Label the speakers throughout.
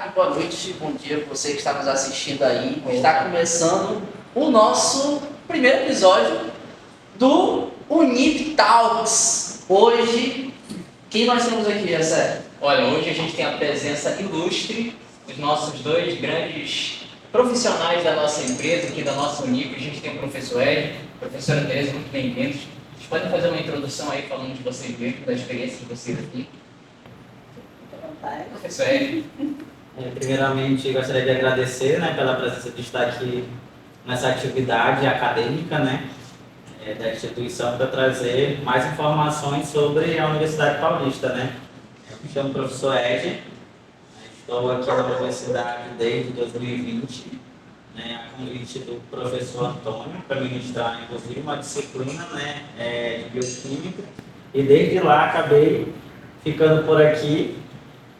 Speaker 1: tarde, boa noite, bom dia para você que está nos assistindo aí. Está começando o nosso primeiro episódio do Unip Talks. Hoje, quem nós temos aqui, Essa?
Speaker 2: Olha, hoje a gente tem a presença ilustre dos nossos dois grandes profissionais da nossa empresa, aqui da nossa Unip. A gente tem o professor Ed, professora Tereza, muito bem-vindos. Vocês podem fazer uma introdução aí falando de vocês mesmos, da experiência de vocês aqui? Professor Ed.
Speaker 3: Primeiramente, gostaria de agradecer, pela presença de estar aqui nessa atividade acadêmica, da instituição, para trazer mais informações sobre a Universidade Paulista, Eu me chamo professor Ed, estou aqui na universidade desde 2020, a convite do professor Antônio, para ministrar, inclusive, uma disciplina de bioquímica, e desde lá acabei ficando por aqui.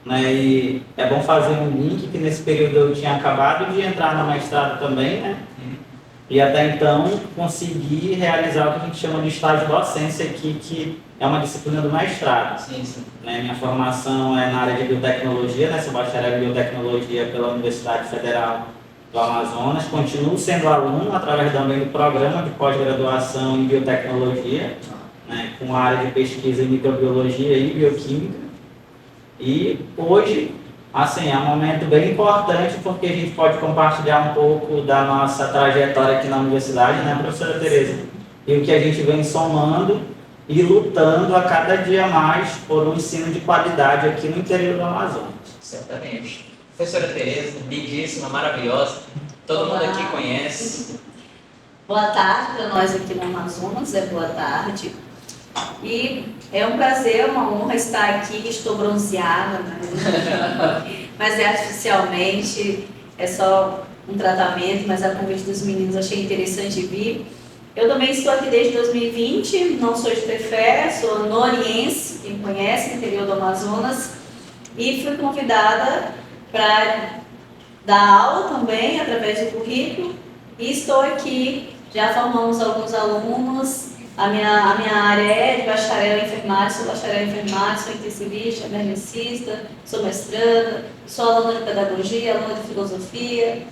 Speaker 3: E é bom fazer um link que nesse período eu tinha acabado de entrar no mestrado também, E até então consegui realizar o que a gente chama de estágio docência aqui, que é uma disciplina do mestrado.
Speaker 2: Sim.
Speaker 3: Minha formação é na área de biotecnologia, sou bacharel em biotecnologia pela Universidade Federal do Amazonas. Continuo sendo aluno através também do programa de pós-graduação em biotecnologia, com a área de pesquisa em microbiologia e bioquímica. E hoje, é um momento bem importante porque a gente pode compartilhar um pouco da nossa trajetória aqui na universidade, professora Tereza? E o que a gente vem somando e lutando a cada dia mais por um ensino de qualidade aqui no interior do Amazonas.
Speaker 2: Certamente. Professora Tereza, lindíssima, maravilhosa, todo mundo aqui conhece.
Speaker 4: Boa tarde para nós aqui no Amazonas, boa tarde. E é um prazer, uma honra estar aqui. Estou bronzeada, mas é artificialmente, é só um tratamento, mas a convite dos meninos achei interessante vir. Eu também estou aqui desde 2020, não sou de Tefé, sou noriense, quem conhece, interior do Amazonas, e fui convidada para dar aula também, através do currículo, e estou aqui, já formamos alguns alunos. A minha área é de bacharel em enfermagem, sou bacharel em enfermagem, sou intensivista, emergencista, sou mestranda, sou aluna de pedagogia, aluna de filosofia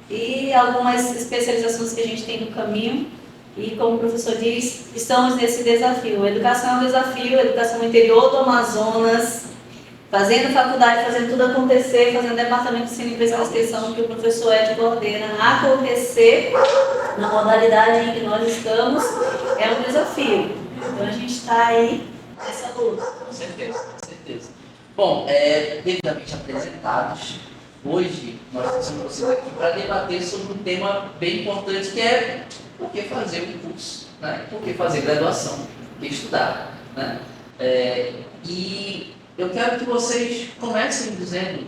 Speaker 4: e algumas especializações que a gente tem no caminho. E como o professor diz, estamos nesse desafio. A educação é um desafio, a educação no interior do Amazonas, fazendo faculdade, fazendo tudo acontecer, fazendo departamento de ensino e pesquisa e extensão que o professor Ed coordena acontecer na modalidade em que nós estamos, é um desafio. Então a gente está aí nessa luta.
Speaker 2: Com certeza.
Speaker 1: Bom, devidamente apresentados, hoje nós trouxemos vocês aqui para debater sobre um tema bem importante, que é por que fazer um curso, por que fazer graduação, por que estudar. E eu quero que vocês comecem dizendo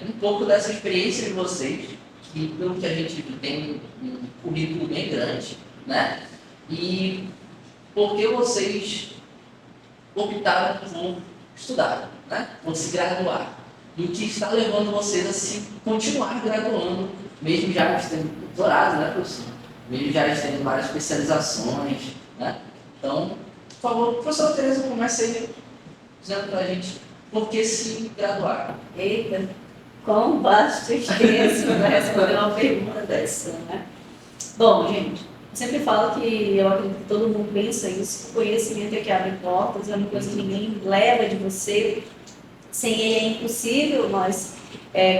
Speaker 1: um pouco dessa experiência de vocês, que pelo que a gente tem um currículo bem grande, E por que vocês optaram por estudar, por se graduar? E o que está levando vocês a se continuar graduando, mesmo já tendo doutorado, professor? Mesmo já tendo várias especializações, Então, por favor, professora Tereza, comece aí dizendo para a gente por que se graduar.
Speaker 4: Eita, quão vasto e extenso para responder uma pergunta dessa, Bom, gente, eu sempre falo que eu acredito que todo mundo pensa isso, o conhecimento é que abre portas, é uma coisa que ninguém leva de você, sem ele é impossível nós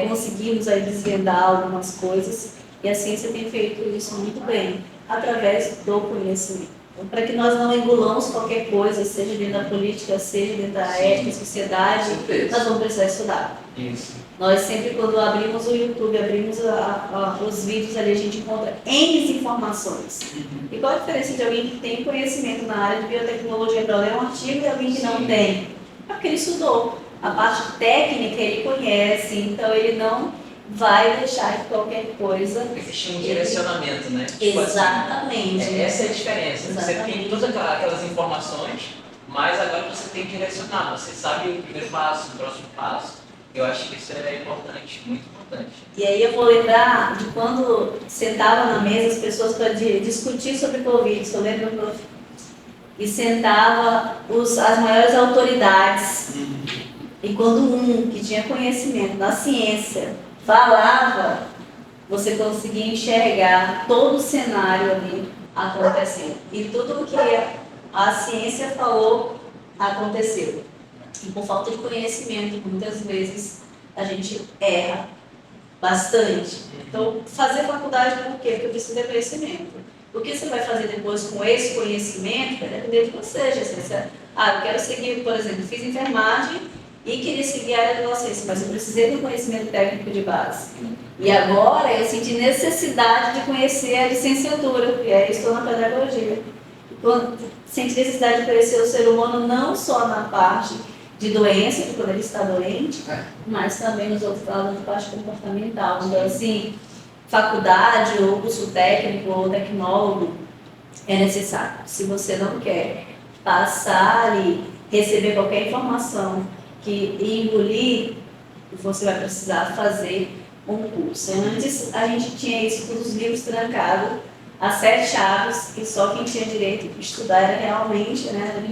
Speaker 4: conseguirmos aí desvendar algumas coisas, e a ciência tem feito isso muito bem, através do conhecimento. Então, para que nós não engolamos qualquer coisa, seja dentro da política, seja dentro da ética, sociedade, nós vamos precisar estudar.
Speaker 2: Isso.
Speaker 4: Nós sempre, quando abrimos o YouTube, abrimos os vídeos ali, a gente encontra N informações. E qual a diferença de alguém que tem conhecimento na área de biotecnologia para ler um artigo e alguém que não tem? É porque ele estudou. A parte técnica ele conhece, então ele não vai deixar que qualquer coisa...
Speaker 2: Existe um direcionamento,
Speaker 4: Exatamente.
Speaker 2: Essa é a diferença.
Speaker 4: Exatamente.
Speaker 2: Você tem todas aquelas informações, mas agora você tem que direcionar. Você sabe o primeiro passo, o próximo passo. Eu acho que isso é importante, muito importante.
Speaker 4: E aí eu vou lembrar de quando sentava na mesa as pessoas para discutir sobre Covid, eu lembro, prof. E sentava as maiores autoridades E quando um que tinha conhecimento da ciência falava, você conseguia enxergar todo o cenário ali acontecendo. E tudo o que a ciência falou aconteceu. E por falta de conhecimento, muitas vezes a gente erra bastante. Então, fazer faculdade por quê? Porque precisa de conhecimento. O que você vai fazer depois com esse conhecimento vai depender de você. Eu quero seguir, por exemplo, fiz enfermagem e queria seguir a área de docência, mas eu precisei de um conhecimento técnico de base. E agora eu senti necessidade de conhecer a licenciatura, e aí estou na pedagogia. Senti necessidade de conhecer o ser humano não só na parte de doença, de quando ele está doente, mas também nos outros lados da parte comportamental. Então, assim, faculdade, ou curso técnico, ou tecnólogo, é necessário. Se você não quer passar e receber qualquer informação e engolir, você vai precisar fazer um curso. Antes, a gente tinha isso com os livros trancados, as 7 chaves, que só quem tinha direito de estudar era realmente, né,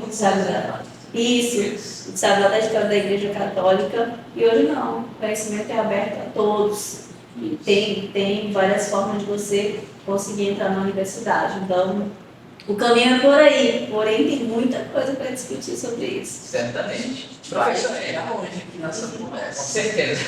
Speaker 4: isso, sabe, lá da história da Igreja Católica, e hoje não, o conhecimento é aberto a todos, e tem várias formas de você conseguir entrar na universidade, então o caminho é por aí, porém tem muita coisa para discutir sobre isso.
Speaker 2: Certamente.
Speaker 1: Professor, onde aqui nessa
Speaker 2: Com
Speaker 1: conversa?
Speaker 2: certeza.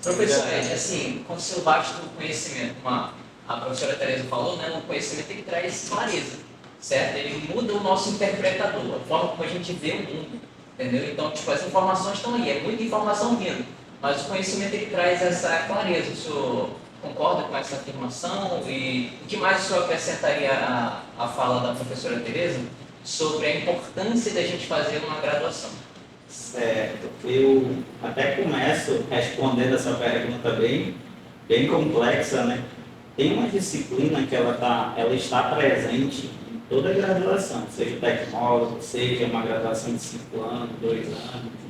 Speaker 2: Professor Ed, assim, com seu vasto conhecimento, como a professora Tereza falou, né, um conhecimento que traz clareza, certo? Ele muda o nosso interpretador, a forma como a gente vê o mundo, entendeu? Então, tipo, as informações estão aí, é muita informação vindo, mas o conhecimento ele traz essa clareza. O senhor concorda com essa afirmação? E o que mais o senhor acrescentaria à fala da professora Tereza sobre a importância da gente fazer uma graduação?
Speaker 3: Certo. Eu até começo respondendo essa pergunta bem complexa, né? Tem uma disciplina que ela está presente em toda a graduação, seja tecnólogo, seja uma graduação de 5 anos, 2 anos,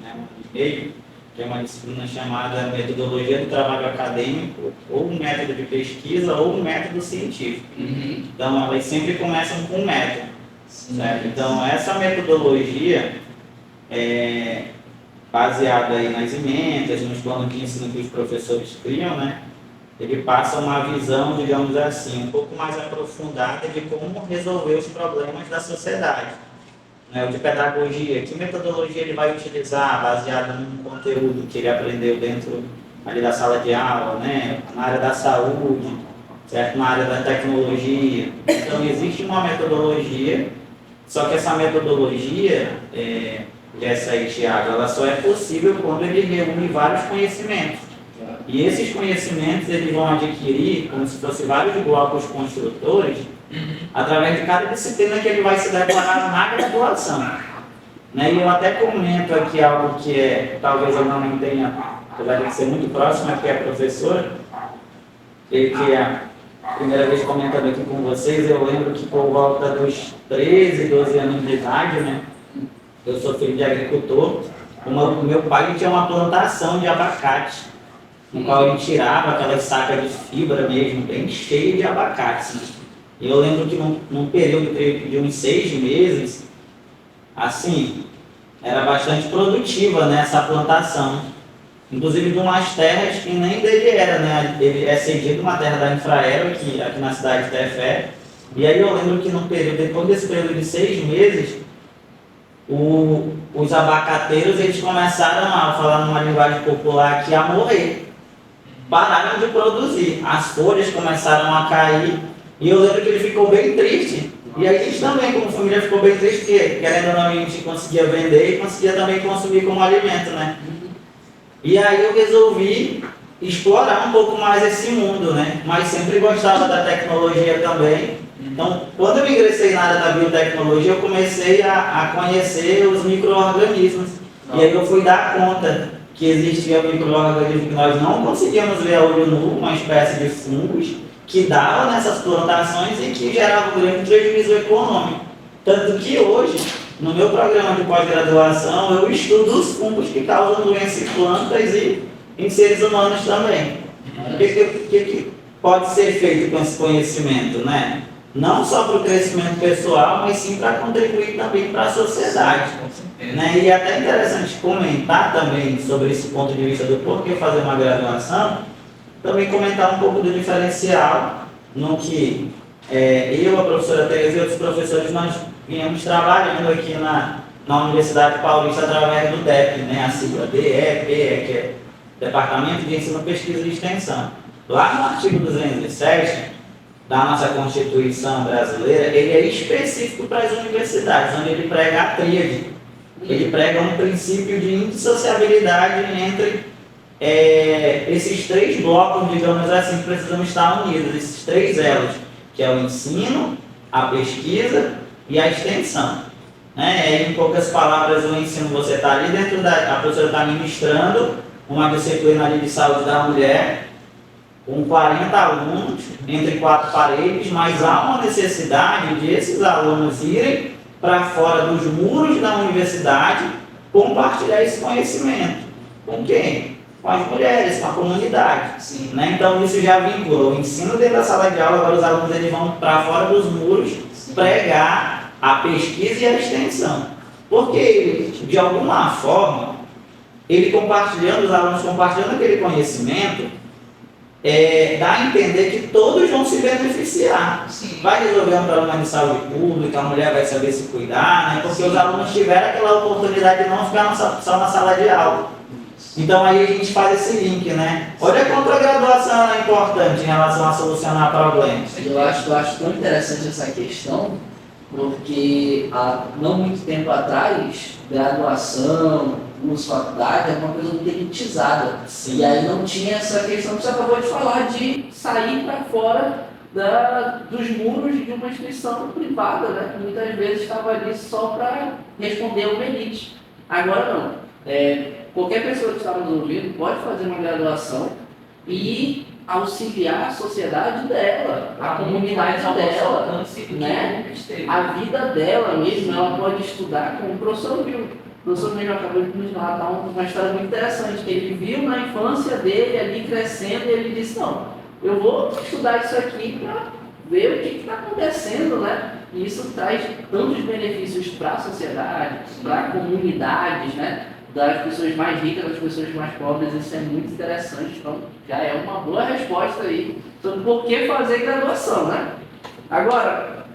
Speaker 3: né, 1 ano e meio, que é uma disciplina chamada metodologia do trabalho acadêmico, ou um método de pesquisa, ou um método científico. Então, elas sempre começam com um método. Certo? Então, essa metodologia é baseada aí nas emendas, nos planos de ensino que os professores criam, né? Ele passa uma visão, digamos assim, um pouco mais aprofundada de como resolver os problemas da sociedade. O de pedagogia, que metodologia ele vai utilizar baseado num conteúdo que ele aprendeu dentro ali da sala de aula, né? Na área da saúde, certo? Na área da tecnologia. Então, existe uma metodologia, só que essa metodologia, essa aí, Thiago, ela só é possível quando ele reúne vários conhecimentos. E esses conhecimentos eles vão adquirir, como se fossem vários blocos construtores, através de cada disciplina que ele vai se deparar na graduação. Né? E eu até comento aqui algo que talvez eu não tenha, apesar de ser muito próximo, aqui é a professora, que é a primeira vez comentando aqui com vocês, eu lembro que por volta dos 13, 12 anos de idade, né? Eu sou filho de agricultor, o meu pai tinha uma plantação de abacate, no qual ele tirava aquelas sacas de fibra mesmo, bem cheio de abacate. E eu lembro que num período de uns 6 meses, assim, era bastante produtiva, né, essa plantação. Inclusive de umas terras que nem dele era, né? Ele é cedido uma terra da Infraero, aqui na cidade de Tefé. E aí eu lembro que depois desse período de 6 meses, os abacateiros eles começaram a falar numa linguagem popular aqui, a morrer. Pararam de produzir, as folhas começaram a cair, e eu lembro que ele ficou bem triste. E a gente também, como família, ficou bem triste, porque querendo ou não, a gente conseguia vender e conseguia também consumir como alimento, né? E aí eu resolvi explorar um pouco mais esse mundo, né? Mas sempre gostava da tecnologia também. Então, quando eu ingressei na área da biotecnologia, eu comecei a conhecer os micro-organismos. E aí eu fui dar conta que existia um micro-organismo que nós não conseguíamos ver a olho nu, uma espécie de fungos, que dava nessas plantações e que gerava um grande prejuízo econômico. Tanto que hoje, no meu programa de pós-graduação, eu estudo os fungos que causam doenças em plantas e em seres humanos também. O que pode ser feito com esse conhecimento, né? não só para o crescimento pessoal, mas sim para contribuir também para a sociedade.
Speaker 2: Com certeza.
Speaker 3: Né? E é até interessante comentar também sobre esse ponto de vista do porquê fazer uma graduação, também comentar um pouco do diferencial no que eu, a professora Tereza e outros professores, nós viemos trabalhando aqui na Universidade Paulista através do DEP, né? A sigla DEPE, que é Departamento de Ensino, Pesquisa e Extensão. Lá no artigo 207 da nossa Constituição brasileira, ele é específico para as universidades, onde ele prega a tríade. Ele prega um princípio de indissociabilidade entre esses três blocos, digamos assim, que precisam estar unidos, esses três elos, que é o ensino, a pesquisa e a extensão. Né? Em poucas palavras, o ensino, você está ali dentro a professora está ministrando uma disciplina ali de saúde da mulher, com 40 alunos, entre 4 paredes, mas há uma necessidade de esses alunos irem para fora dos muros da universidade compartilhar esse conhecimento. Com quem? Com as mulheres, com a comunidade.
Speaker 1: Sim.
Speaker 3: Né? Então isso já vincula o ensino dentro da sala de aula, agora os alunos eles vão para fora dos muros pregar a pesquisa e a extensão. Porque, de alguma forma, ele compartilhando, os alunos compartilhando aquele conhecimento, dá a entender que todos vão se beneficiar.
Speaker 1: Sim.
Speaker 3: Vai resolver um problema de saúde pública, a mulher vai saber se cuidar, né? Porque os alunos tiveram aquela oportunidade de não ficar só na sala de aula. Então aí a gente faz esse link, né? Olha quanto a graduação é importante em relação a solucionar problemas.
Speaker 1: Eu acho tão interessante essa questão, porque há não muito tempo atrás, graduação, curso, faculdade, era uma coisa muito elitizada.
Speaker 3: Sim.
Speaker 1: E aí não tinha essa questão que você acabou de falar, de sair para fora dos muros de uma instituição privada, né? Que muitas vezes estava ali só para responder a uma elite. Agora não. Qualquer pessoa que está nos ouvindo pode fazer uma graduação e auxiliar a sociedade dela, a comunidade dela, né? A vida dela mesmo. Ela pode estudar, como o professor viu. O professor mesmo acabou de nos relatar uma história muito interessante, que ele viu na infância dele ali crescendo e ele disse, não, eu vou estudar isso aqui para ver o que está acontecendo, né? E isso traz tantos benefícios para a sociedade, para comunidades, né? Das pessoas mais ricas, das pessoas mais pobres, isso é muito interessante. Então, já é uma boa resposta aí sobre por que fazer graduação, né? Agora,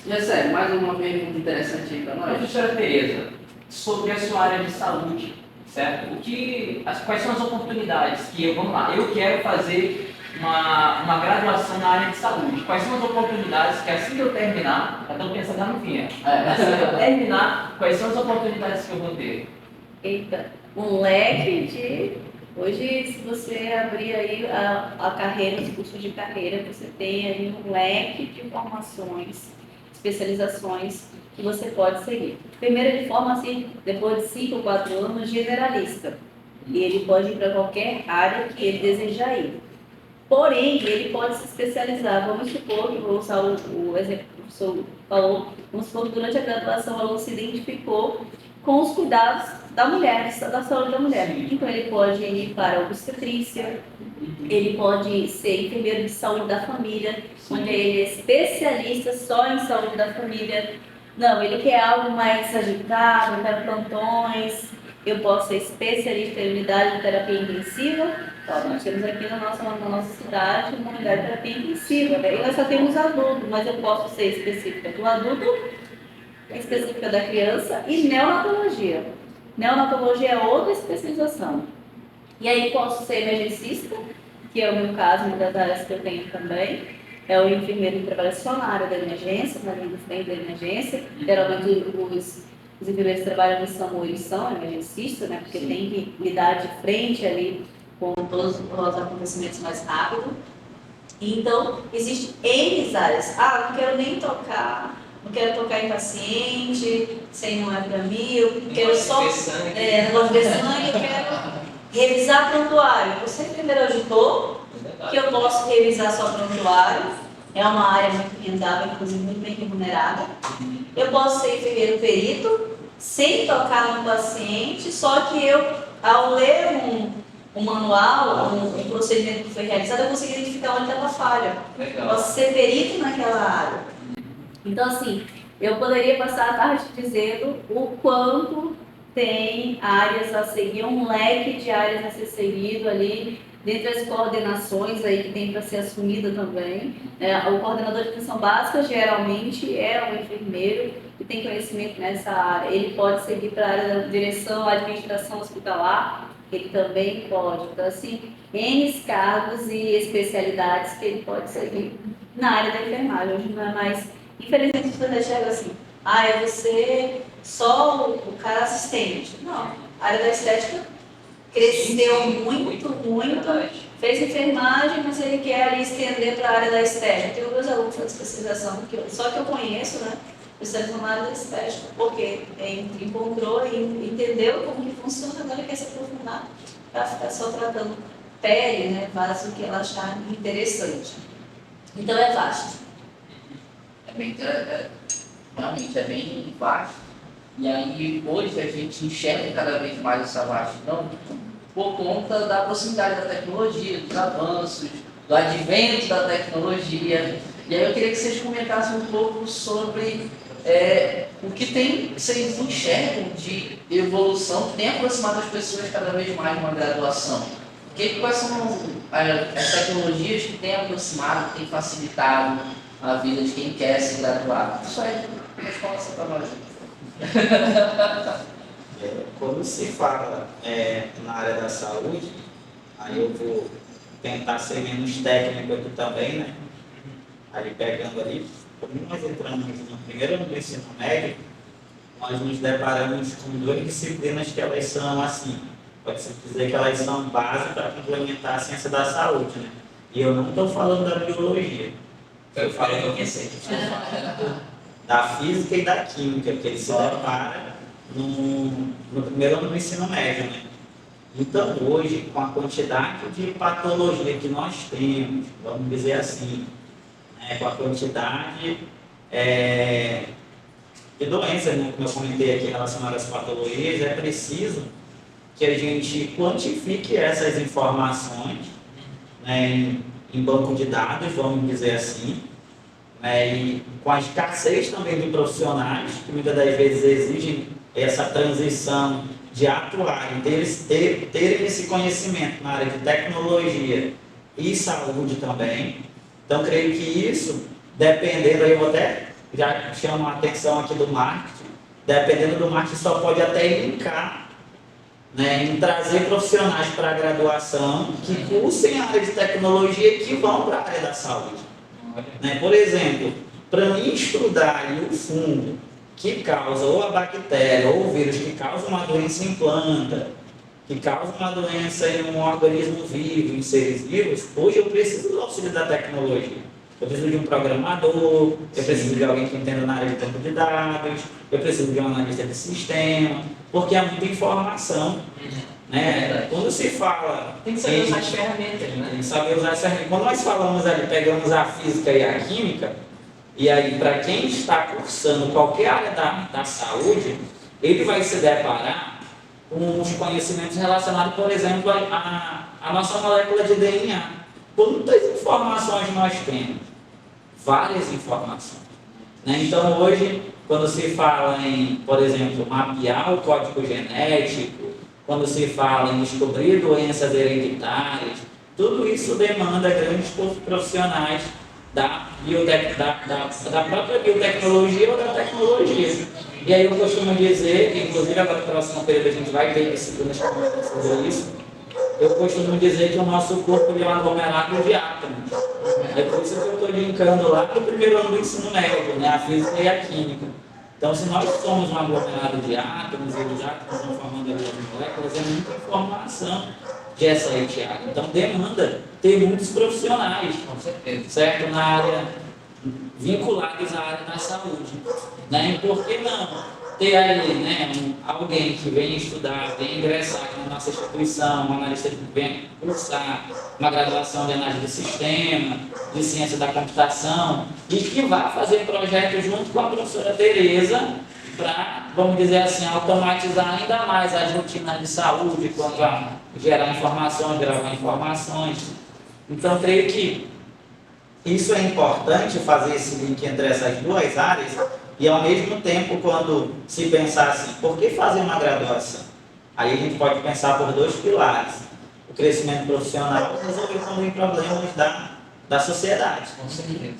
Speaker 1: já sério, mais alguma pergunta interessante aí para nós?
Speaker 2: Professora Tereza, sobre a sua área de saúde, certo? Quais são as oportunidades que vamos lá, eu quero fazer uma graduação na área de saúde. Quais são as oportunidades que assim que eu terminar, já estou pensando lá no fim, assim que eu terminar, quais são as oportunidades que eu vou ter?
Speaker 4: Eita, um leque de... Hoje, se você abrir aí a carreira, os cursos de carreira, você tem aí um leque de formações, especializações que você pode seguir. Primeiro, ele forma assim, depois de 5 ou 4 anos, generalista. E ele pode ir para qualquer área que ele desejar ir. Porém, ele pode se especializar. Vamos supor, que vou usar o exemplo que o professor falou, vamos supor que durante a graduação o aluno se identificou com os cuidados da mulher, da saúde da mulher. Então, ele pode ir para a obstetrícia, ele pode ser enfermeiro de saúde da família, onde ele é especialista só em saúde da família. Não, ele quer algo mais agitado, quer plantões. Eu posso ser especialista em unidade de terapia intensiva. Então, nós temos aqui na nossa cidade uma unidade de terapia intensiva. Daí nós só temos adulto, mas eu posso ser específica do adulto, específica da criança e neonatologia. Neonatologia é outra especialização. E aí posso ser emergencista, que é o meu caso, uma das áreas que eu tenho também. É o enfermeiro que trabalha só na área da emergência, na linha de frente da emergência. Geralmente os enfermeiros que trabalham no SAMU, eles são emergencistas, né? Porque tem que lidar de frente ali com todos os acontecimentos mais rápido. Então, existem N áreas. Ah, não quero nem tocar, não quero tocar em paciente, sem não é para mim, eu quero só não ver sangue, eu quero revisar prontuário. Eu sou enfermeira auditor, que eu posso revisar só prontuário. É uma área muito rentável, inclusive muito bem remunerada. Eu posso ser enfermeiro perito, sem tocar no paciente, só que eu, ao ler um manual, um procedimento que foi realizado, eu consigo identificar onde estava a falha.
Speaker 2: Legal.
Speaker 4: Posso ser perito naquela área. Então, assim, eu poderia passar a tarde dizendo o quanto tem áreas a seguir, um leque de áreas a ser seguido ali, dentre as coordenações aí que tem para ser assumida também. O coordenador de atenção básica geralmente é um enfermeiro que tem conhecimento nessa área. Ele pode seguir para a área da direção, administração hospitalar, ele também pode. Então, assim, N cargos e especialidades que ele pode seguir na área da enfermagem. Hoje não é mais, infelizmente, as pessoas chegam assim, é você só o cara assistente. Não, a área da estética cresceu muito, fez enfermagem, mas ele quer ali estender para a área da estética. Tenho meus alunos de especialização, só que eu conheço, né? Especialização na área da estética, porque encontrou e entendeu como que funciona, agora quer se aprofundar para ficar só tratando pele, né? Faz o que ela achar interessante. Então é vasto.
Speaker 1: Realmente é bem vasto. E aí hoje a gente enxerga cada vez mais essa vastidão por conta da proximidade da tecnologia, dos avanços, do advento da tecnologia. E aí eu queria que vocês comentassem um pouco sobre o que vocês enxergam de evolução que tem aproximado as pessoas cada vez mais numa graduação. Quais são as tecnologias que têm aproximado, que têm facilitado a vida de quem quer se graduar? Isso aí, responda para nós.
Speaker 3: Quando se fala na área da saúde, aí eu vou tentar ser menos técnico aqui também, né? Ali pegando ali, quando nós entramos no primeiro ano do ensino médio, nós nos deparamos com 2 disciplinas que elas são assim, pode-se dizer que elas são base para complementar a ciência da saúde, né? E eu não estou falando da biologia, eu falo da física e da química, que eles se deparam no primeiro ano do ensino médio, né? Então, hoje, com a quantidade de patologia que nós temos, vamos dizer assim, com a quantidade de doenças, né, como eu comentei aqui relacionadas às patologias, é preciso que a gente quantifique essas informações, né, em banco de dados, vamos dizer assim, e com a escassez também de profissionais, que muitas das vezes exigem essa transição de atuarem, terem esse conhecimento na área de tecnologia e saúde também. Então, creio que isso, dependendo, aí eu vou até já chamo a atenção aqui do marketing, dependendo do marketing, só pode até linkar, né, em trazer profissionais para a graduação que cursem a área de tecnologia e que vão para a área da saúde. Né? Por exemplo, para mim estudar o fungo que causa ou a bactéria ou o vírus que causa uma doença em planta, que causa uma doença em um organismo vivo, em seres vivos, hoje eu preciso do auxílio da tecnologia. Eu preciso de um programador, eu preciso de alguém que entenda na área de banco de dados, eu preciso de um analista de sistema, porque há muita informação. Né? Quando se fala...
Speaker 2: Tem que saber usar as ferramentas, né?
Speaker 3: Tem que saber usar as ferramentas. Quando nós falamos ali, pegamos a física e a química, e aí para quem está cursando qualquer área da saúde, ele vai se deparar com os conhecimentos relacionados, por exemplo, à nossa molécula de DNA. Quantas informações nós temos? Várias informações. Né? Então, hoje, quando se fala em, por exemplo, mapear o código genético, quando se fala em descobrir doenças hereditárias, tudo isso demanda grandes profissionais da própria biotecnologia ou da tecnologia. E aí eu costumo dizer, inclusive agora no próximo período a gente vai ter disciplinas sobre isso, eu costumo dizer que o nosso corpo é um aglomerado de átomos. É por isso que eu estou linkando lá para o primeiro ano do ensino médio, né, a física e a química. Então, se nós somos um aglomerado de átomos, e os átomos vão formando as moléculas, é muita informação de essa área. Então, demanda ter muitos profissionais,
Speaker 2: Com certeza.
Speaker 3: certo? Na área, vinculados à área da saúde. Né? E por que não ter aí, né, alguém que vem estudar, vem ingressar aqui na nossa instituição, um analista que vem cursar uma graduação de análise de sistema, de ciência da computação, e que vai fazer projetos junto com a professora Tereza para, vamos dizer assim, automatizar ainda mais as rotinas de saúde, quanto a gerar informações, gravar informações. Então, creio que isso é importante, fazer esse link entre essas duas áreas, e ao mesmo tempo, quando se pensar assim, por que fazer uma graduação? Aí a gente pode pensar por dois pilares: o crescimento profissional e resolver também problemas da sociedade.
Speaker 2: Com certeza.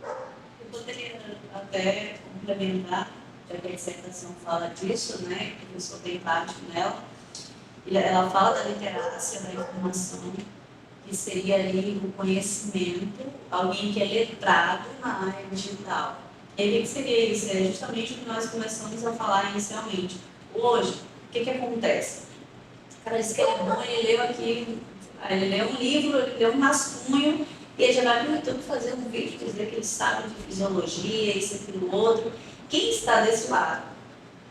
Speaker 4: Eu poderia até complementar, já que a dissertação fala disso, né? O professor tem parte nela. Ela fala da literácia, da informação, que seria ali o conhecimento, alguém que é letrado na área digital. E o que seria isso? É justamente o que nós começamos a falar inicialmente. Hoje, o que acontece? O cara diz que ele é bom, ele leu aqui, ele leu um livro, ele leu um rascunho, e ele já vai para o YouTube fazer um vídeo, dizer que ele sabe de fisiologia, isso, aquilo, outro. Quem está desse lado,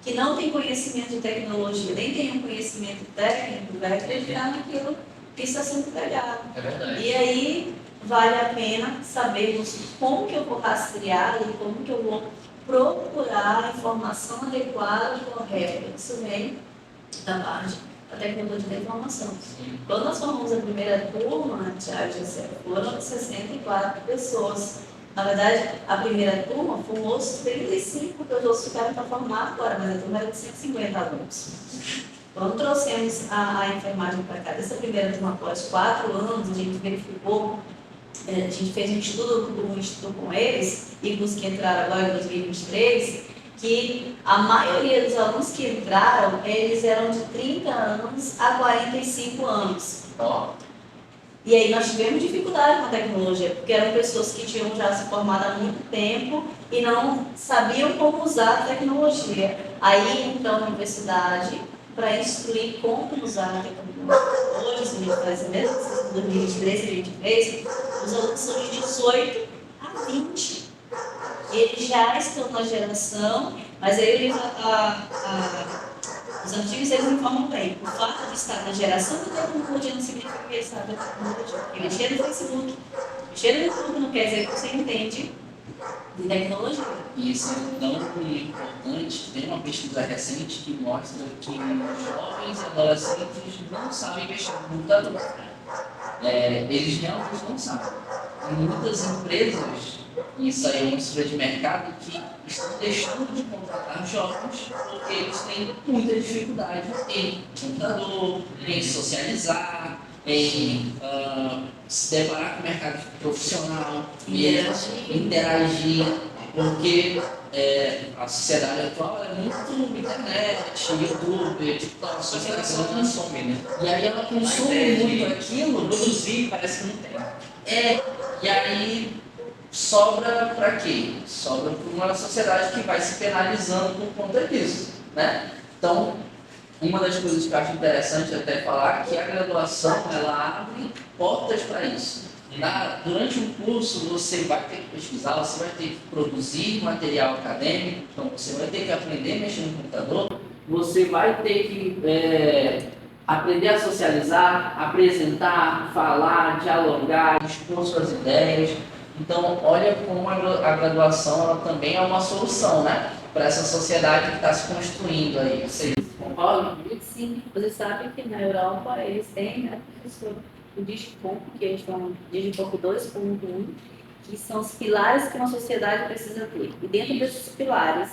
Speaker 4: que não tem conhecimento de tecnologia, nem tem um conhecimento técnico, vai acreditar naquilo que está sendo pregado.
Speaker 2: É verdade.
Speaker 4: E aí vale a pena sabermos como que eu vou rastrear e como que eu vou procurar a informação adequada e correta. Isso vem da parte da tecnologia da informação.
Speaker 2: Sim.
Speaker 4: Quando nós formamos a primeira turma, Thiago, foram 64 pessoas. Na verdade, a primeira turma formou os 35, porque os outros ficaram para formar agora, mas a turma era de 150 alunos. Quando trouxemos a enfermagem para cá, dessa primeira turma após 4 anos, a gente verificou, a gente fez um estudo com eles, e com os que entraram agora em 2023, que a maioria dos alunos que entraram, eles eram de 30 anos a 45 anos.
Speaker 2: Ó,
Speaker 4: E aí nós tivemos dificuldade com a tecnologia, porque eram pessoas que tinham já se formado há muito tempo e não sabiam como usar a tecnologia. Aí entrou na universidade para instruir como usar a tecnologia. Hoje, se a gente faz a mesma sessão de 2023 e 2023, os alunos são de 18 a 20. Eles já estão na geração, mas aí eles, os antigos eles informam bem. O fato de estar na geração da tecnologia não significa que ele sabe da tecnologia. Porque mexer no Facebook, mexer no YouTube não quer dizer que você entende de tecnologia.
Speaker 1: E isso é tão importante. Tem uma pesquisa recente que mostra que jovens e adolescentes não sabem mexer no computador. Eles realmente não sabem. Tem muitas empresas, isso aí é uma estudo de mercado, que estão deixando de contratar jovens porque eles têm muita dificuldade em computador, em socializar, em se deparar com o mercado profissional, interagir, porque a sociedade atual é muito internet, YouTube, TikTok,
Speaker 2: só que ela só
Speaker 1: Instagram,
Speaker 2: consome, né?
Speaker 1: e aí ela
Speaker 2: A
Speaker 1: consome
Speaker 2: ideia de
Speaker 1: muito aquilo,
Speaker 2: produzir parece que não tem.
Speaker 1: e aí sobra para quê? Sobra para uma sociedade que vai se penalizando por conta disso, né? Então, uma das coisas que eu acho interessante até falar é que a graduação, ela abre portas para isso. Durante um curso, você vai ter que pesquisar, você vai ter que produzir material acadêmico, então você vai ter que aprender a mexer no computador, você vai ter que aprender a socializar, apresentar, falar, dialogar, expor suas ideias. Então, olha como a graduação ela também é uma solução, né, para essa sociedade que está se construindo aí. Vocês concordam?
Speaker 4: Sim, você sabe que na Europa eles têm o DIGICOM, que eles chamam de DIGICOM 2.1, que são os pilares que uma sociedade precisa ter. E dentro desses pilares,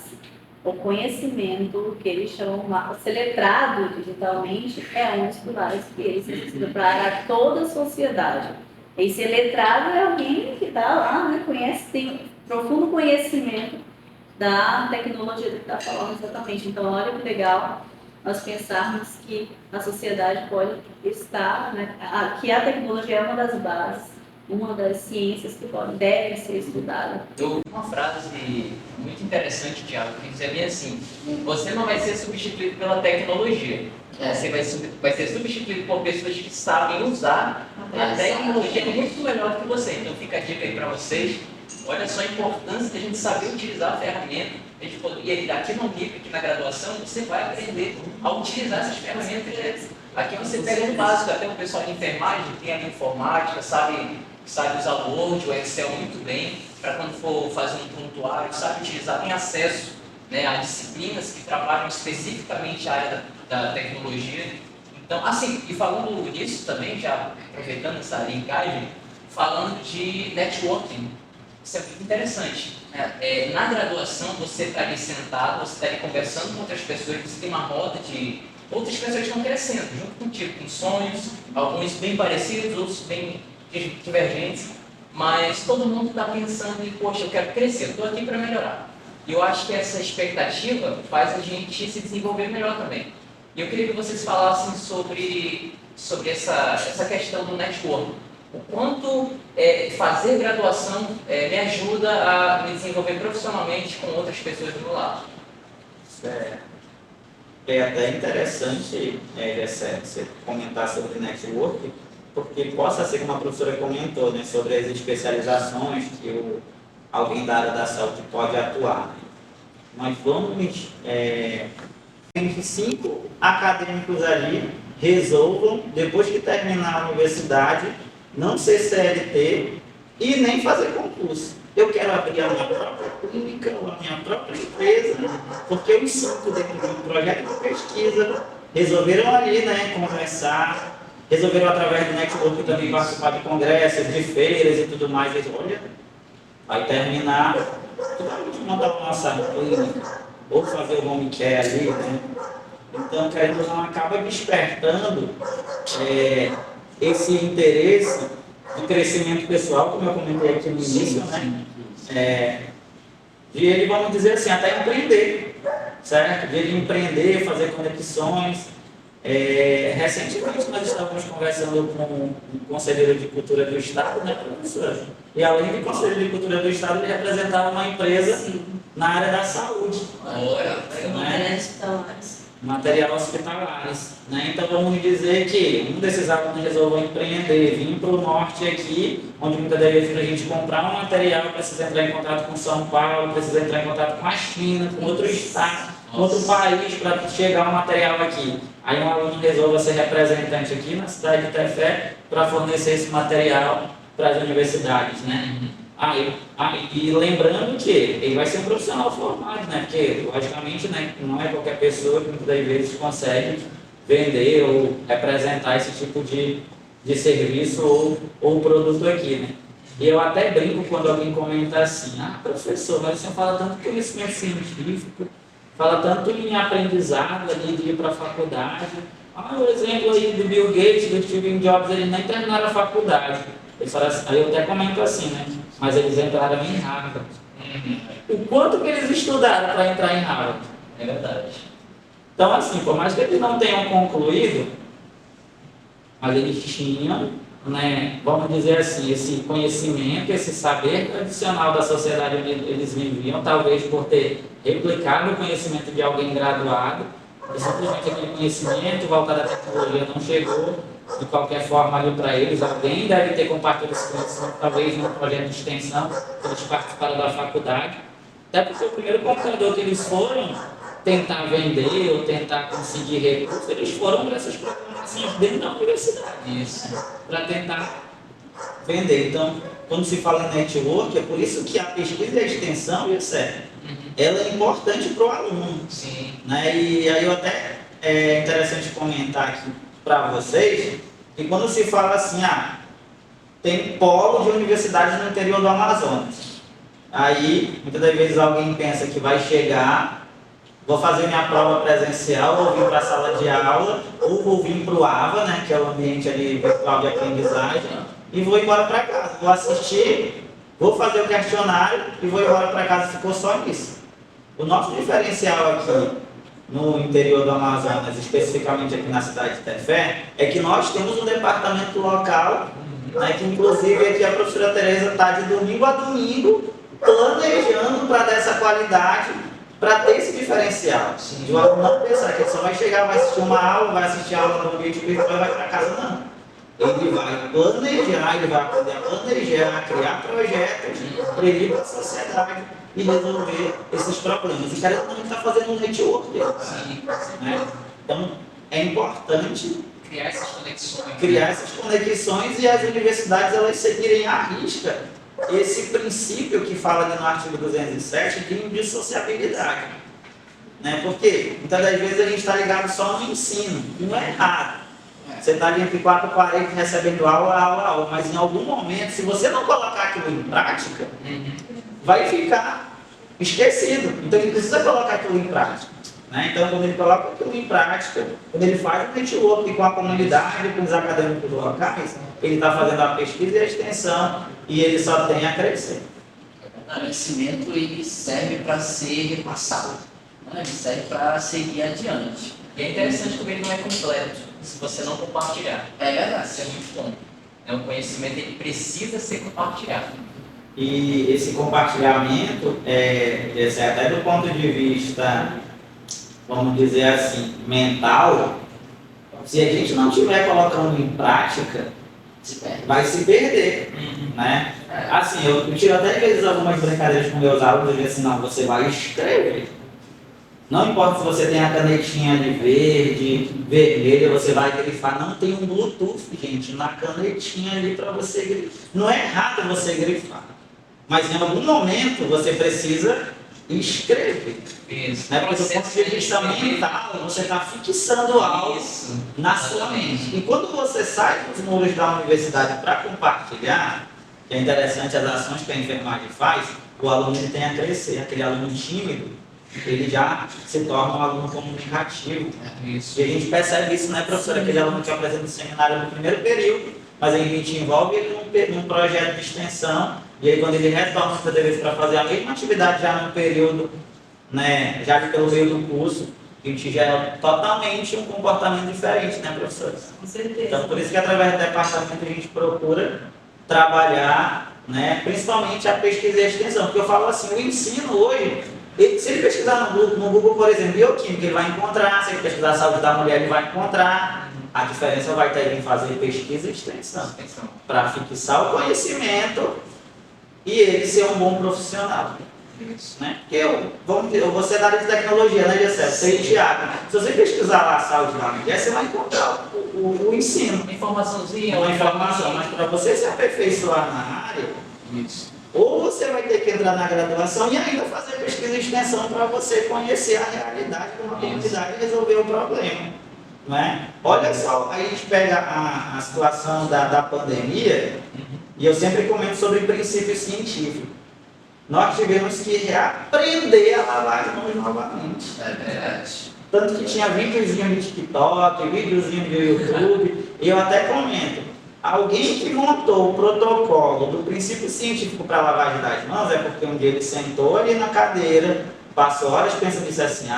Speaker 4: o conhecimento, que eles chamam de ser letrado digitalmente, é um dos pilares que eles precisam para toda a sociedade. E ser letrado é alguém que está lá, né, tem profundo conhecimento da tecnologia que está falando exatamente. Então, olha que legal nós pensarmos que a sociedade pode estar, né, que a tecnologia é uma das bases, uma das ciências que deve ser estudada.
Speaker 2: Eu ouvi uma frase muito interessante, Thiago, que dizia bem assim: você não vai ser substituído pela tecnologia, você vai ser substituído por pessoas que sabem usar a tecnologia muito melhor do que você. Então fica a dica aí para vocês. Olha só a importância de a gente saber utilizar a ferramenta. A gente poderia, aqui no nível, aqui na graduação, você vai aprender a utilizar essas ferramentas. Né? Aqui você pega o básico, até o pessoal de enfermagem tem a informática, sabe usar o Word, o Excel muito bem, para quando for fazer um prontuário, sabe utilizar, tem acesso, né, a disciplinas que trabalham especificamente a área da tecnologia. Então, assim, e falando nisso também, já aproveitando essa linkagem, falando de networking. Isso é muito interessante. Na graduação, você está ali sentado, você está ali conversando com outras pessoas, você tem uma roda de outras pessoas que estão crescendo, junto contigo, com sonhos, alguns bem parecidos, outros bem divergentes, mas todo mundo está pensando em, poxa, eu quero crescer, eu estou aqui para melhorar. E eu acho que essa expectativa faz a gente se desenvolver melhor também. E eu queria que vocês falassem sobre essa questão do network. O quanto fazer graduação me ajuda a me desenvolver profissionalmente com outras pessoas do meu lado.
Speaker 3: É até interessante, você comentar sobre network, porque possa ser, como a professora comentou, né, sobre as especializações que alguém da área da saúde pode atuar. Né? Nós vamos 25 acadêmicos ali resolvam, depois que terminar a universidade, não ser CLT e nem fazer concurso. Eu quero abrir a minha própria clínica, ou a minha própria empresa, porque eu sinto dentro de um projeto de pesquisa, resolveram ali, né, conversar, resolveram através do network também participar de congressos, de feiras e tudo mais. Eles, olha, vai terminar, vamos montar a nossa clínica, ou fazer o home care ali, né? Então, querendo ou não, acaba despertando esse interesse de crescimento pessoal, como eu comentei aqui no início, né? De ele, vamos dizer assim, até empreender, certo? De ele empreender, fazer conexões. Recentemente nós estávamos conversando com o Conselheiro de Cultura do Estado, né, professor? E além de Conselheiro de Cultura do Estado, ele representava uma empresa na área da saúde. Material hospitalares, né? Então vamos dizer que um desses alunos resolveu empreender, vir para o norte aqui, onde muitas das vezes para a gente comprar um material precisa entrar em contato com São Paulo, precisa entrar em contato com a China, com outro estado, com outro país para chegar o material aqui. Aí um aluno resolve ser representante aqui na cidade de Tefé para fornecer esse material para as universidades, né? E lembrando que ele vai ser um profissional formado, né? Porque, logicamente, né, não é qualquer pessoa que muitas das vezes consegue vender ou representar esse tipo de serviço ou produto aqui, né? E eu até brinco quando alguém comenta assim, professor, mas o senhor fala tanto de conhecimento científico, fala tanto em aprendizado ali de ir para a faculdade. O exemplo aí do Bill Gates, do Steve Jobs, eles nem terminaram a faculdade. Aí eu até comento assim, né? Mas eles entraram em Harvard. O quanto que eles estudaram para entrar em Harvard?
Speaker 2: É verdade.
Speaker 3: Então, assim, por mais que eles não tenham concluído, mas eles tinham, né, vamos dizer assim, esse conhecimento, esse saber tradicional da sociedade onde eles viviam, talvez por ter replicado o conhecimento de alguém graduado, e simplesmente aquele conhecimento voltado à tecnologia não chegou de qualquer forma ali para eles. Alguém deve ter compartilhado esse conhecimento, talvez num projeto de extensão, que eles participaram da faculdade. Até porque o primeiro computador que eles foram tentar vender ou tentar conseguir recursos, eles foram para essas programações dentro da universidade.
Speaker 2: Isso.
Speaker 3: Para tentar vender. Então, quando se fala em network, é por isso que a pesquisa e a extensão, ela é importante para o aluno.
Speaker 2: Sim.
Speaker 3: Né? E aí eu até é interessante comentar aqui para vocês que quando se fala assim, tem polo de universidades no interior do Amazonas. Aí, muitas das vezes alguém pensa que vai chegar, vou fazer minha prova presencial, vou vir para a sala de aula, ou vou vir para o AVA, né, que é o ambiente ali virtual de aprendizagem, e vou embora para casa. Vou assistir, vou fazer o questionário e vou embora para casa. Ficou só nisso. O nosso diferencial aqui no interior do Amazonas, especificamente aqui na cidade de Tefé, é que nós temos um departamento local, né, que inclusive aqui a professora Tereza está de domingo a domingo planejando para dar essa qualidade, para ter esse diferencial. De o aluno não pensar que ele só vai chegar, vai assistir uma aula, vai assistir a aula no ambiente virtual e vai para casa, não. Ele vai planejar, ele vai aprender a planejar, a criar projetos para ele ir para a sociedade e resolver esses problemas. E cara também está fazendo um network dele. Né? Então, é importante
Speaker 2: Criar essas conexões.
Speaker 3: Criar essas conexões e as universidades elas seguirem à risca esse princípio que fala ali no artigo 207 de indissociabilidade. Né? Porque muitas das vezes a gente está ligado só no ensino, e não é errado. Você está ali entre quatro paredes recebendo aula, mas em algum momento, se você não colocar aquilo em prática, vai ficar esquecido. Então ele precisa colocar aquilo em prática. Né? Então quando ele coloca aquilo em prática, quando ele faz um network com a comunidade, com os acadêmicos locais, ele está fazendo a pesquisa e a extensão e ele só tem a crescer.
Speaker 1: O conhecimento ele serve para ser repassado, né? Ele serve para seguir adiante.
Speaker 2: E é interessante como ele não é completo se você não compartilhar.
Speaker 1: É verdade.
Speaker 2: Isso é muito bom. O conhecimento ele precisa ser compartilhado.
Speaker 3: E esse compartilhamento, até do ponto de vista, vamos dizer assim, mental, se a gente não estiver colocando em prática, vai se perder, né? Assim, eu tiro até às vezes algumas brincadeiras com meus alunos e digo assim, não, você vai escrever. Não importa se você tem a canetinha de verde, vermelha, você vai grifar. Não tem um Bluetooth, gente, na canetinha ali para você grifar. Não é errado você grifar, mas em algum momento você precisa escrever.
Speaker 2: Isso.
Speaker 3: Né? Porque do ponto de vista mental, você está fixando algo na sua mente. E quando você sai dos muros da universidade para compartilhar, que é interessante as ações que a enfermagem faz, o aluno ele tem a crescer. Aquele aluno tímido, ele já se torna um aluno comunicativo.
Speaker 2: Isso.
Speaker 3: E a gente percebe isso, né, professor? Aquele aluno que apresenta o seminário no primeiro período, mas aí a gente envolve ele num projeto de extensão, e aí quando ele retorna para fazer a mesma atividade já no período, né, já pelo meio do curso, a gente já é totalmente um comportamento diferente, né, professor?
Speaker 4: Com certeza.
Speaker 3: Então, por isso que através do departamento a gente procura trabalhar, né, principalmente a pesquisa e a extensão, porque eu falo assim, o ensino hoje, se ele pesquisar no Google, por exemplo, bioquímica, ele vai encontrar, se ele pesquisar a saúde da mulher, ele vai encontrar. A diferença vai estar em fazer pesquisa e extensão, para fixar o conhecimento e ele ser um bom profissional. Né? Porque eu vou ser da área de tecnologia, né, Gessé? Você e Thiago. Se você pesquisar lá a saúde da mulher, você vai encontrar o ensino.
Speaker 2: Uma informaçãozinha,
Speaker 3: Uma informação, mas para você se aperfeiçoar na área, ou você vai ter que entrar na graduação e ainda fazer pesquisa e extensão para você conhecer a realidade de uma comunidade e resolver o problema. Né? Olha só, aí a gente pega a situação da pandemia, e eu sempre comento sobre princípio científico. Nós tivemos que reaprender a lavar as mãos novamente.
Speaker 1: É verdade.
Speaker 3: Tanto que tinha videozinho de TikTok, videozinho do YouTube, e eu até comento. Alguém que montou o protocolo do princípio científico para lavagem das mãos é porque um dia ele sentou ali na cadeira, passou horas pensando e disse assim,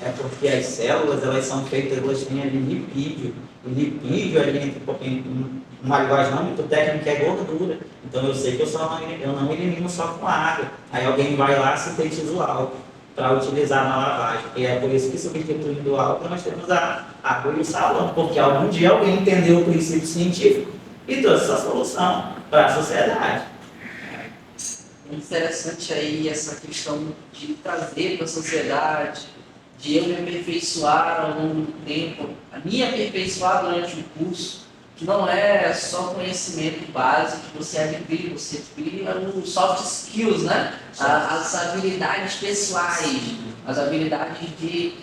Speaker 3: é porque as células elas são feitas, elas têm ali lipídio. E lipídio ali, uma linguagem não muito técnica, é gordura. Então eu sei que eu não elimino só com água. Aí alguém vai lá e sintetiza o álcool para utilizar na lavagem. E é por isso que substituindo o álcool nós temos a água e o sabão, porque algum dia alguém entendeu o princípio científico e trouxe essa solução para a sociedade.
Speaker 1: É interessante aí essa questão de trazer para a sociedade, de eu me aperfeiçoar ao longo do tempo, a me aperfeiçoar durante o curso, que não é só conhecimento básico que você adquire, você adquire os soft skills, né? As habilidades pessoais, as habilidades de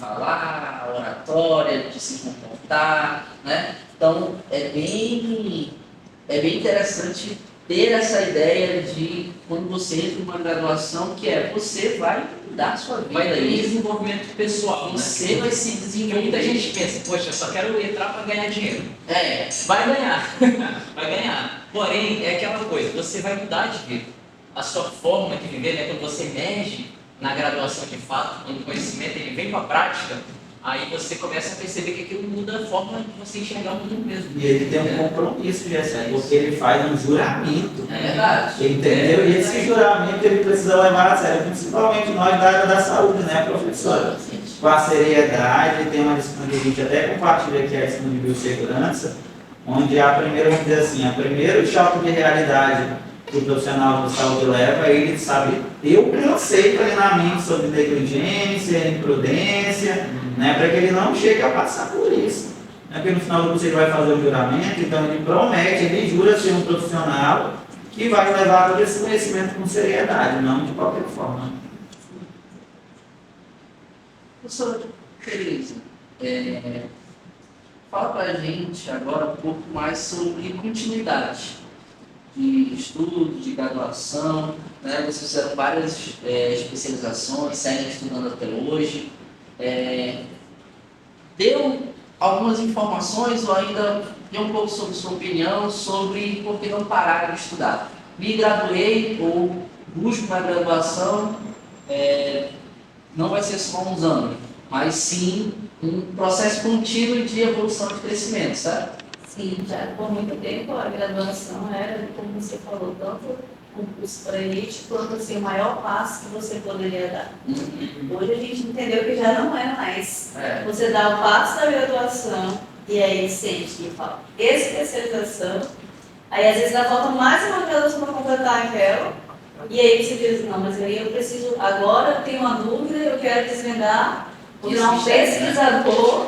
Speaker 1: falar, oratória, de se comportar, né? Então é bem interessante ter essa ideia de quando você entra em uma graduação, que você vai mudar a sua vida.
Speaker 2: Vai ter um desenvolvimento pessoal.
Speaker 1: Você vai se
Speaker 2: Porque
Speaker 1: desenvolver.
Speaker 2: muita gente pensa, poxa, eu só quero entrar para ganhar dinheiro.
Speaker 1: É,
Speaker 2: Vai ganhar, vai ganhar. Porém, é aquela coisa, você vai mudar de vida. A sua forma de viver, né, quando você emerge na graduação de fato, quando o conhecimento ele vem com a prática, aí você começa a perceber que aquilo muda a forma de você enxergar o mundo mesmo.
Speaker 3: E ele tem um compromisso, Gessé, porque ele faz um juramento.
Speaker 1: é verdade.
Speaker 3: Entendeu? E esse juramento ele precisa levar a sério, principalmente nós da área da saúde, né, professora? Com a seriedade, tem uma disciplina que a gente até compartilha aqui, a disciplina de biossegurança, onde a primeira, vamos dizer assim, o primeiro choque de realidade que o profissional de saúde leva, ele sabe ter o conceito plenamente sobre negligência, imprudência, né, para que ele não chegue a passar por isso. Né, porque no final do curso ele vai fazer o juramento, então ele promete, ele jura ser um profissional que vai levar todo esse conhecimento com seriedade, não de qualquer forma.
Speaker 1: Professora Tereza, fala pra gente agora um pouco mais sobre continuidade de estudo, de graduação, né? Vocês fizeram várias especializações, seguem estudando até hoje. Deu algumas informações ou ainda deu um pouco sobre sua opinião sobre por que não parar de estudar? Me graduei ou busco uma graduação, não vai ser só uns anos, mas sim um processo contínuo de evolução e de crescimento, certo?
Speaker 4: Sim, já por muito tempo a graduação era, como você falou, tanto um curso para elite quanto assim, o maior passo que você poderia dar. Hoje a gente entendeu que já não é mais. Você dá o passo da graduação e aí sente que fala especialização, aí às vezes dá falta mais uma graduação para completar aquela, e aí você diz, não, mas aí eu preciso, agora eu tenho uma dúvida, eu quero desvendar, vou virar um pesquisador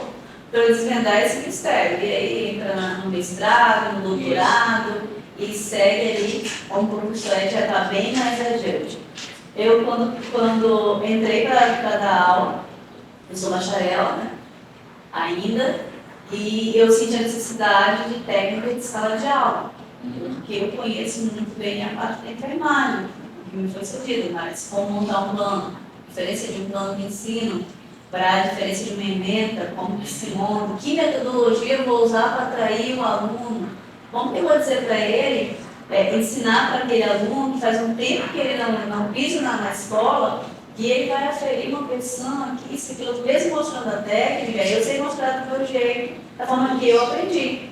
Speaker 4: para eu desvendar esse mistério. E aí entra no mestrado, no doutorado, e segue ali como professor, já está bem mais adiante. Eu, quando entrei para dar aula, eu sou bacharel, né, ainda, e eu senti a necessidade de técnica de sala de aula, porque eu conheço muito bem a parte da enfermagem, que me foi cedido, mas como montar um plano, diferença de um plano de ensino, para a diferença de uma ementa, como que se monta, que metodologia eu vou usar para atrair o aluno, como que eu vou dizer para ele, ensinar para aquele aluno que faz um tempo que ele não pisa na escola, que ele vai aferir uma pressão aqui, isso, aquilo, mesmo mostrando a técnica, eu sei mostrar do meu jeito, da forma que eu aprendi.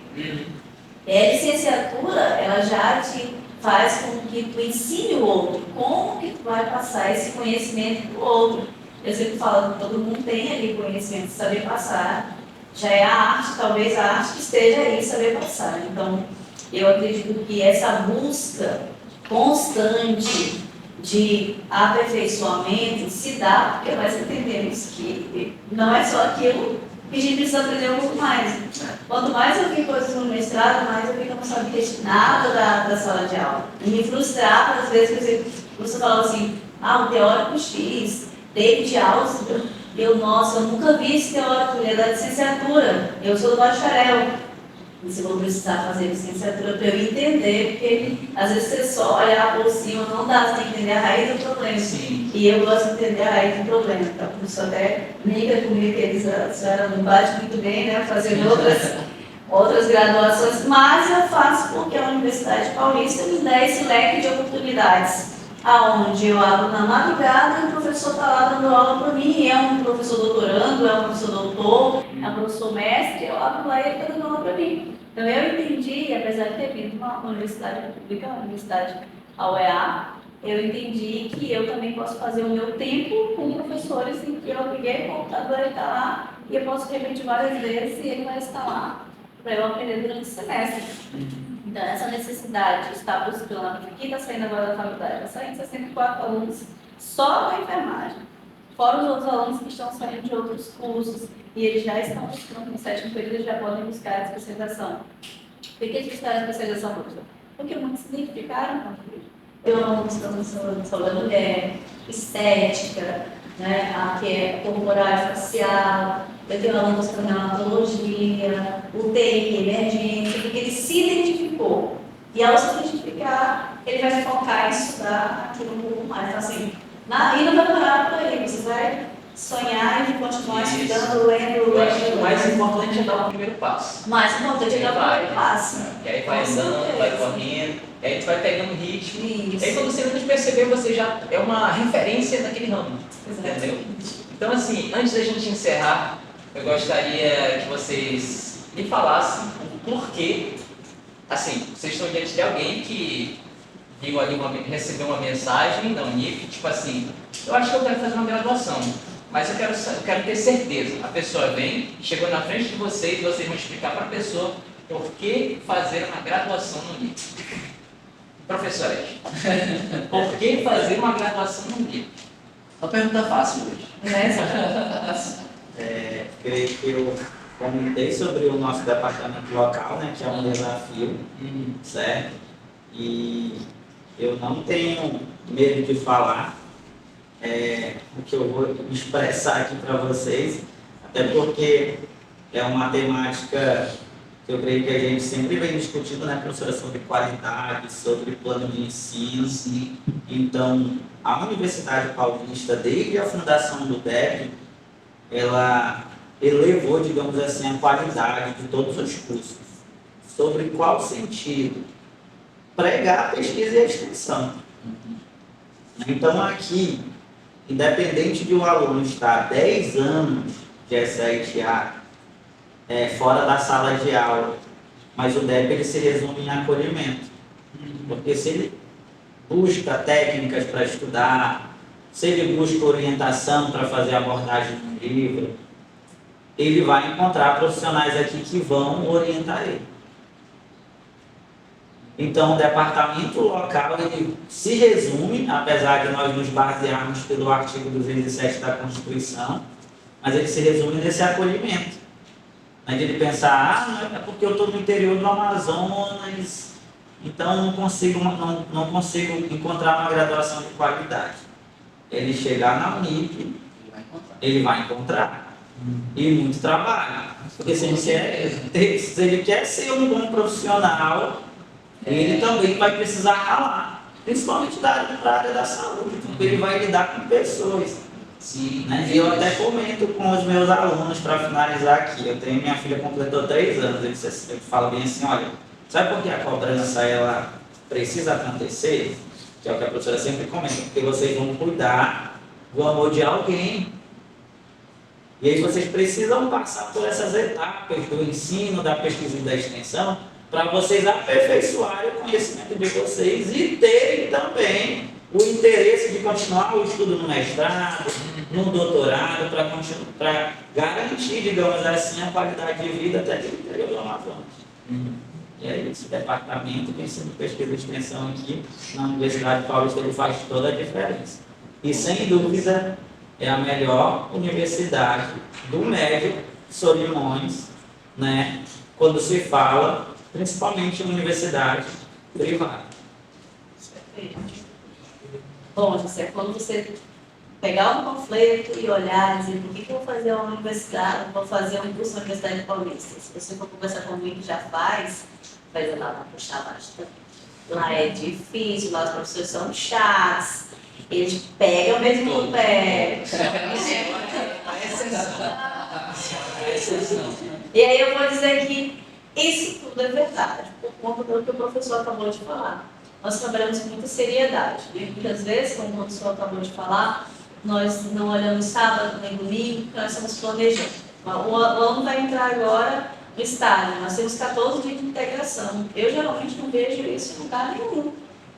Speaker 4: A licenciatura, ela já te faz com que tu ensine o outro, como que tu vai passar esse conhecimento para o outro. Eu sempre falo que todo mundo tem ali conhecimento de saber passar, já é a arte, talvez a arte que esteja aí saber passar. Então, eu acredito que essa busca constante de aperfeiçoamento se dá porque nós entendemos que não é só aquilo que a gente precisa aprender um pouco mais. Quanto mais eu vi coisas no mestrado, mais eu vi que eu não sabia nada da sala de aula. E me frustrava, às vezes, por exemplo, você falava assim, o teórico X, David Alcindor, nossa, eu nunca vi esse teórico, ele é da licenciatura, eu sou do bacharel. E se eu vou precisar fazer licenciatura para eu entender, porque às vezes você só olhar por cima, não dá, você tem que entender a raiz do problema.
Speaker 2: Sim.
Speaker 4: E eu gosto de entender a raiz do problema. Então, por isso até brinca comigo que a senhora não bate muito bem, né, fazendo outras graduações, mas eu faço porque a Universidade Paulista me dá esse leque de oportunidades, aonde eu abro na madrugada e o professor está lá dando aula para mim, é um professor doutorando, é um professor doutor, é um professor mestre, eu abro lá e ele está dando aula para mim. Então eu entendi, apesar de ter vindo uma universidade pública, a Universidade UEA, eu entendi que eu também posso fazer o meu tempo com professores em que eu liguei o computador, ele está lá, e eu posso repetir várias vezes e ele vai estar lá para eu aprender durante o semestre. Então, essa necessidade de estar buscando, aqui está saindo agora da faculdade, está saindo 64 alunos só da enfermagem, fora os outros alunos que estão saindo de outros cursos, e eles já estão buscando, no sétimo período, eles já podem buscar a especialização. Por que eles buscaram a especialização, professor? Porque muitos se identificaram com aquilo. Eu amo sobre a mulher, estética, né, a que é corporal e facial, eu tenho alunos para neonatologia, UTI, emergência, porque ele se identificou. E ao se identificar, ele vai focar em estudar aquilo um pouco mais. Então, assim, e não vai parar por aí, você vai sonhar e continuar estudando, lendo.
Speaker 2: Eu acho que o mais importante é dar o primeiro passo.
Speaker 4: Mais importante é dar o primeiro passo.
Speaker 2: E aí vai andando, vai correndo, e aí tu vai pegando ritmo.
Speaker 4: Isso.
Speaker 2: E aí quando você menos perceber, você já é uma referência naquele ramo. Entendeu? Então, assim, antes da gente encerrar, eu gostaria que vocês me falassem o porquê. Assim, vocês estão diante de alguém que viu ali recebeu uma mensagem da Unip, tipo assim, eu acho que eu quero fazer uma graduação, mas eu quero ter certeza. A pessoa vem, chegou na frente de vocês e vocês vão explicar para a pessoa por que fazer uma graduação no Unip. Professores, por que fazer uma graduação no Unip?
Speaker 1: Uma pergunta fácil hoje.
Speaker 3: Creio que eu comentei sobre o nosso departamento local, né, que é um desafio, certo? E eu não tenho medo de falar o que eu vou expressar aqui para vocês, até porque é uma temática que eu creio que a gente sempre vem discutindo, né, professora, sobre qualidade, sobre plano de ensino.
Speaker 1: Sim.
Speaker 3: Então, a Universidade Paulista, desde a fundação do DEP, ela elevou, digamos assim, a qualidade de todos os cursos. Sobre qual sentido? Pregar a pesquisa e a extensão. Então, aqui, independente de um aluno estar 10 anos de SAITA fora da sala de aula, mas o DEP ele se resume em acolhimento. Porque se ele busca técnicas para estudar, se ele busca orientação para fazer abordagem no livro, ele vai encontrar profissionais aqui que vão orientar ele. Então, o departamento local ele se resume, apesar de nós nos basearmos pelo artigo 207 da Constituição, mas ele se resume nesse acolhimento. Né, de ele pensar, não é porque eu estou no interior do Amazonas, então não consigo encontrar uma graduação de qualidade. Ele chegar na Unip, ele vai encontrar. E muito trabalho. Porque se ele quer ser um bom profissional, ele também vai precisar ralar, principalmente para a área da saúde, porque ele vai lidar com pessoas.
Speaker 1: Sim.
Speaker 3: Né? E eu até comento com os meus alunos para finalizar aqui. Minha filha completou 3 anos, eu falo bem assim, olha, sabe por que a cobrança ela precisa acontecer? Que é o que a professora sempre comenta, porque vocês vão cuidar do amor de alguém. E aí vocês precisam passar por essas etapas do ensino, da pesquisa e da extensão, para vocês aperfeiçoarem o conhecimento de vocês e terem também o interesse de continuar o estudo no mestrado, no doutorado, para garantir, digamos assim, a qualidade de vida até do interior do Amazonas. E é isso, o departamento de ensino, pesquisa e extensão aqui na Universidade Paulista ele faz toda a diferença. E sem dúvida é a melhor universidade do Médio Solimões, né, quando se fala principalmente em universidade privada.
Speaker 4: Bom, José, quando você pegar um panfleto e olhar e dizer por que eu vou fazer uma universidade, vou fazer um curso na Universidade Paulista, se você for conversar com alguém que já faz, vai dizer, lá vai puxar bastante. Lá é difícil, lá os professores são chatos, eles pegam mesmo no pé. E aí eu vou dizer que isso tudo é verdade, por conta do que o professor acabou de falar. Nós trabalhamos com muita seriedade. E muitas vezes, como o professor acabou de falar, nós não olhamos sábado nem domingo, porque nós estamos planejando. O aluno vai entrar agora no estágio, nós temos 14 dias de integração. Eu geralmente não vejo isso em lugar nenhum.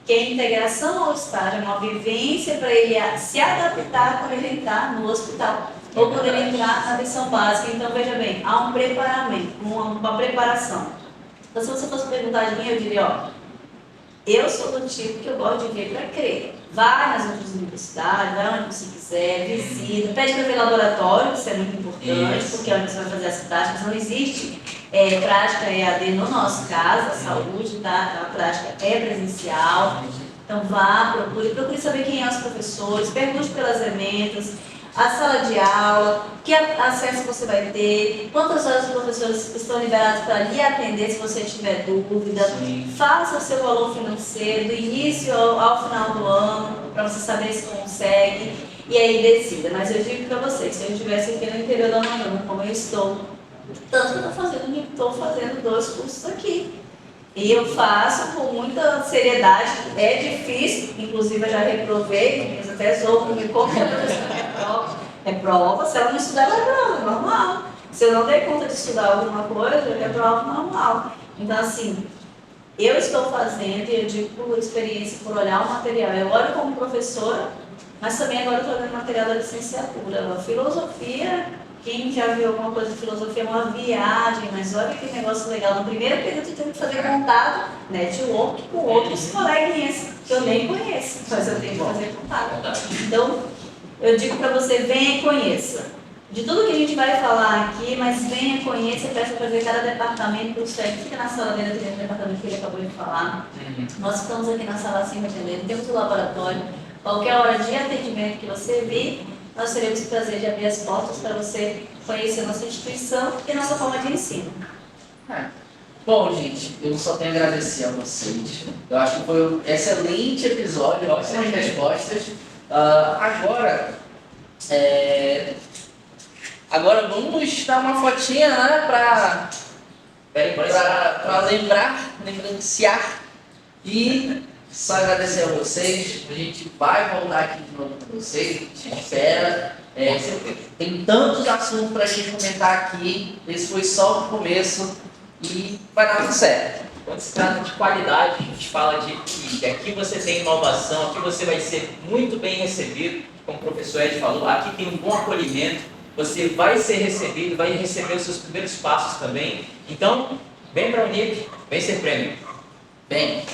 Speaker 4: Que a integração ao estágio é uma vivência para ele se adaptar quando ele entrar no hospital ou quando ele entrar na atenção básica. Então, veja bem, há um preparamento, uma preparação. Então, se você fosse perguntar de mim, eu diria, ó, eu sou do tipo que eu gosto de ver para crer. Vai nas outras universidades, vai onde você quiser, visita, pede para ver laboratório, isso é muito importante, porque é onde você vai fazer as práticas. Não existe prática EAD no nosso caso, a saúde, tá? A prática é presencial. Então vá, procure saber quem são os professores, pergunte pelas emendas, a sala de aula, que acesso você vai ter, quantas horas os professores estão liberados para lhe atender se você tiver dúvida. Faça o seu valor financeiro do início ao final do ano, para você saber se consegue, e aí decida. Mas eu digo para vocês, se eu estivesse aqui no interior da Amazonas, como eu estou, tanto que eu estou fazendo 2 cursos aqui. E eu faço com muita seriedade, é difícil, inclusive eu já reprovei, mas até zoou comigo, como que a professora reprova, se ela não estudar, ela reprova, é normal. Se eu não der conta de estudar alguma coisa, eu reprovo normal. Então, assim, eu estou fazendo, e eu digo por experiência, por olhar o material, eu olho como professora, mas também agora estou olhando o material da licenciatura. A filosofia, quem já viu alguma coisa de filosofia é uma viagem, mas olha que negócio legal. No primeiro período eu tenho que fazer contato, network com outros coleguinhas que eu nem conheço, mas eu tenho que fazer contato. Então, eu digo para você, venha e conheça. De tudo que a gente vai falar aqui, mas venha, conheça, peça para ver cada departamento, o SEC fica na sala dele, tem o departamento que ele acabou de falar. Nós estamos aqui na sala acima atendendo, temos o laboratório, qualquer hora de atendimento que você vir, nós teremos o prazer de abrir as portas para você conhecer nossa instituição e nossa forma de ensino.
Speaker 1: Bom, gente, eu só tenho a agradecer a vocês. Eu acho que foi um excelente episódio, ótimas respostas. Agora vamos dar uma fotinha, né, para lembrancear. E só agradecer a vocês. A gente vai voltar aqui de novo com vocês, a gente espera. Tem tantos assuntos para a gente comentar aqui. Esse foi só o começo e vai dar tudo certo.
Speaker 2: Quando se trata de qualidade, a gente fala de que aqui você tem inovação, aqui você vai ser muito bem recebido, como o professor Ed falou, aqui tem um bom acolhimento, você vai ser recebido, vai receber os seus primeiros passos também. Então, vem para a Unip, vem ser prêmio.
Speaker 1: Bem,